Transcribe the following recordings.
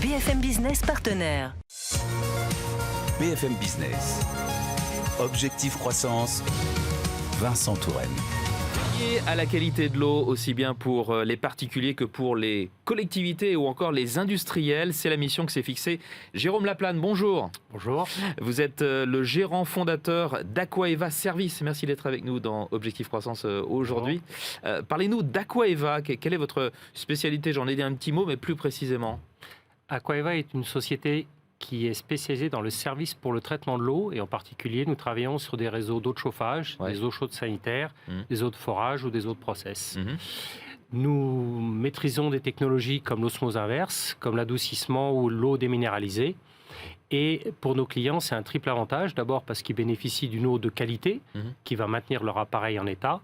BFM Business partenaire. BFM Business. Objectif croissance, Vincent Touraine. Lié à la qualité de l'eau, aussi bien pour les particuliers que pour les collectivités ou encore les industriels, c'est la mission que s'est fixée Jérôme Laplane. Bonjour. Bonjour. Vous êtes le gérant fondateur d'Aqua-Eva Service. Merci d'être avec nous dans Objectif Croissance aujourd'hui. Parlez-nous d'Aqua-Eva. Quelle est votre spécialité? J'en ai dit un petit mot, mais plus précisément. Aquaeva est une société qui est spécialisée dans le service pour le traitement de l'eau et en particulier nous travaillons sur des réseaux d'eau de chauffage, des eaux chaudes sanitaires, des eaux de forage ou des eaux de process. Nous maîtrisons des technologies comme l'osmose inverse, comme l'adoucissement ou l'eau déminéralisée. Et pour nos clients, c'est un triple avantage. D'abord parce qu'ils bénéficient d'une eau de qualité qui va maintenir leur appareil en état.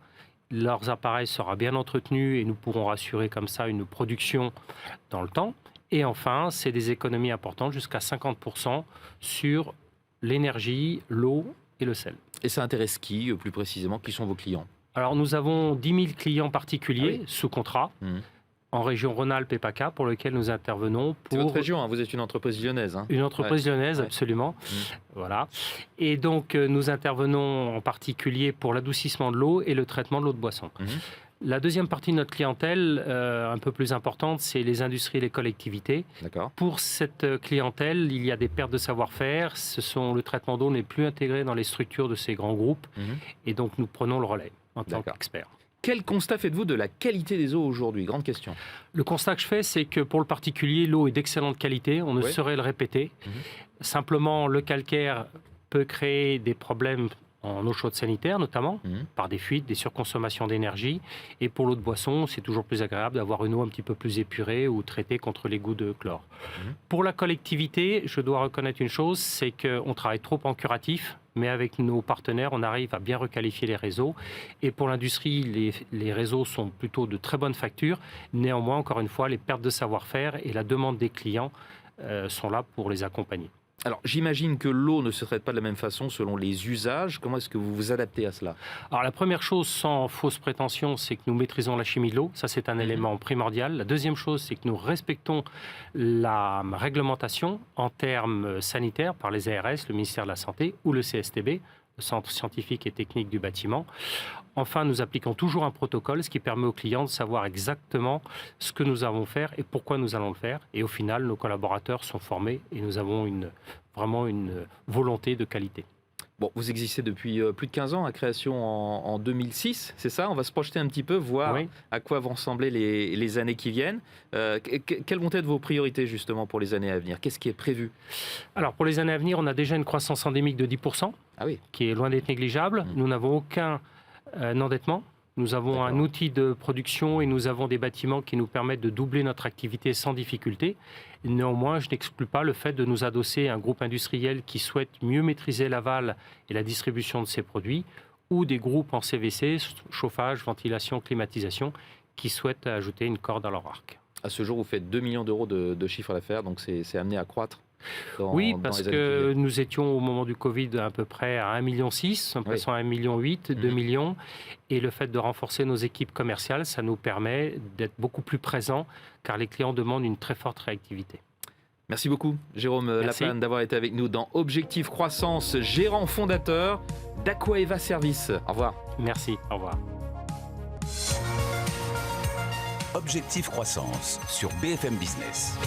Leurs appareils sera bien entretenu et nous pourrons rassurer comme ça une production dans le temps. Et enfin, c'est des économies importantes, jusqu'à 50% sur l'énergie, l'eau et le sel. Et ça intéresse qui, plus précisément? Qui sont vos clients? Alors, nous avons 10 000 clients particuliers sous contrat en région Rhône-Alpes et PACA pour lesquels nous intervenons. C'est votre région, hein, vous êtes une entreprise lyonnaise. Hein. Une entreprise lyonnaise, absolument. Voilà. Et donc, nous intervenons en particulier pour l'adoucissement de l'eau et le traitement de l'eau de boisson. La deuxième partie de notre clientèle, un peu plus importante, c'est les industries et les collectivités. Pour cette clientèle, il y a des pertes de savoir-faire. Le traitement d'eau n'est plus intégré dans les structures de ces grands groupes. Et donc, nous prenons le relais en tant qu'experts. Quel constat faites-vous de la qualité des eaux aujourd'hui? Grande question. Le constat que je fais, c'est que pour le particulier, l'eau est d'excellente qualité. On ne saurait le répéter. Simplement, le calcaire peut créer des problèmes en eau chaude sanitaire notamment, par des fuites, des surconsommations d'énergie. Et pour l'eau de boisson, c'est toujours plus agréable d'avoir une eau un petit peu plus épurée ou traitée contre les goûts de chlore. Pour la collectivité, je dois reconnaître une chose, c'est qu'on travaille trop en curatif, mais avec nos partenaires, on arrive à bien requalifier les réseaux. Et pour l'industrie, les réseaux sont plutôt de très bonne facture. Néanmoins, encore une fois, les pertes de savoir-faire et la demande des clients sont là pour les accompagner. Alors, j'imagine que l'eau ne se traite pas de la même façon selon les usages. Comment est-ce que vous vous adaptez à cela? Alors, la première chose, sans fausse prétention, c'est que nous maîtrisons la chimie de l'eau. Ça, c'est un élément primordial. La deuxième chose, c'est que nous respectons la réglementation en termes sanitaires par les ARS, le ministère de la Santé ou le CSTB, le Centre scientifique et technique du bâtiment. Enfin, nous appliquons toujours un protocole, ce qui permet aux clients de savoir exactement ce que nous allons faire et pourquoi nous allons le faire. Et au final, nos collaborateurs sont formés et nous avons vraiment une volonté de qualité. Bon, vous existez depuis plus de 15 ans, à création en 2006, c'est ça? On va se projeter un petit peu, voir à quoi vont ressembler les années qui viennent. Quelles vont être vos priorités justement pour les années à venir? Qu'est-ce qui est prévu? Alors pour les années à venir, on a déjà une croissance endémique de 10%, qui est loin d'être négligeable. Nous n'avons aucun endettement. Nous avons un outil de production et nous avons des bâtiments qui nous permettent de doubler notre activité sans difficulté. Néanmoins, je n'exclus pas le fait de nous adosser à un groupe industriel qui souhaite mieux maîtriser l'aval et la distribution de ses produits, ou des groupes en CVC, chauffage, ventilation, climatisation, qui souhaitent ajouter une corde à leur arc. À ce jour, vous faites 2 millions d'euros de chiffre d'affaires, donc c'est amené à croître. Parce que nous étions au moment du Covid à peu près à 1,6 million, en passant à 1,8 million, 2 millions. Et le fait de renforcer nos équipes commerciales, ça nous permet d'être beaucoup plus présents, car les clients demandent une très forte réactivité. Merci beaucoup, Jérôme Laplane, d'avoir été avec nous dans Objectif Croissance, gérant fondateur d'Aqua-Eva Service. Au revoir. Merci, au revoir. Objectif Croissance sur BFM Business.